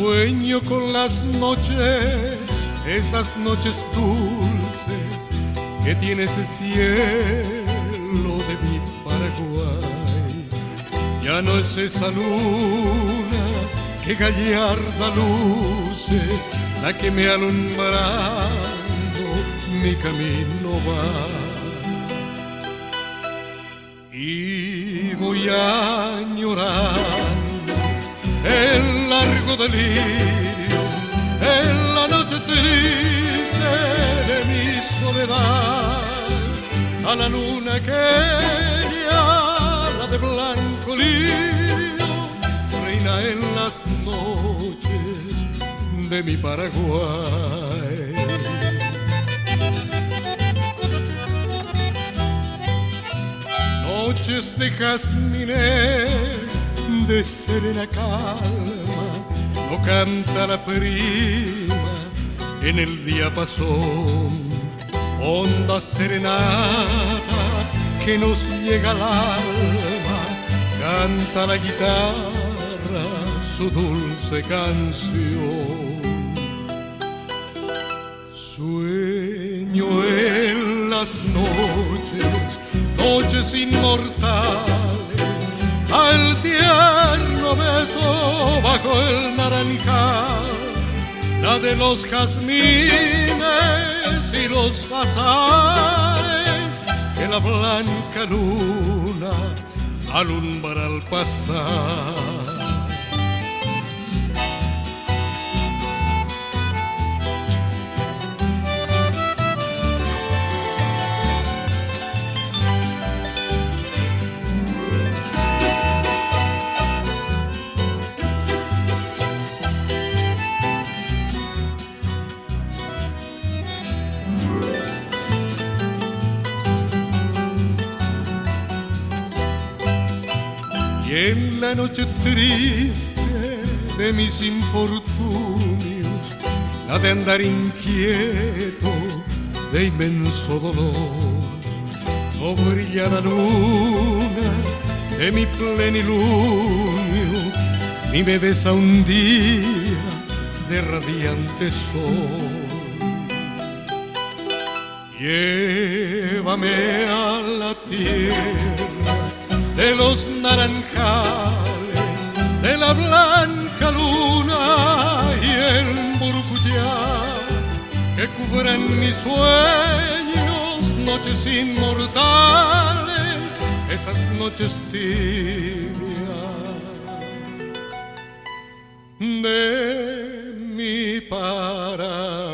Sueño con las noches, esas noches dulces que tiene ese cielo de mi Paraguay. Ya no es esa luna que gallarda luce la que me alumbrando mi camino va. Y voy añorando el largo delirio, en la noche triste de mi soledad, a la luna aquella, la de blanco lirio, reina en las noches de mi Paraguay. Noches de jazmines, de serena calma, no canta la prima en el diapasón. Honda serenata que nos llega al alma, canta la guitarra su dulce canción. Sueño en las noches, noches inmortales, al tierno beso bajo el naranjal, la de los jazmines y los azares, que la blanca luna alumbra al pasar. Y en la noche triste de mis infortunios, la de andar inquieto de inmenso dolor, no brilla la luna de mi plenilunio, ni me besa un día de radiante sol. Llévame a la tierra de los naranjales, de la blanca luna y el burbujar que cubren mis sueños, noches inmortales, esas noches tibias de mi Paraguay.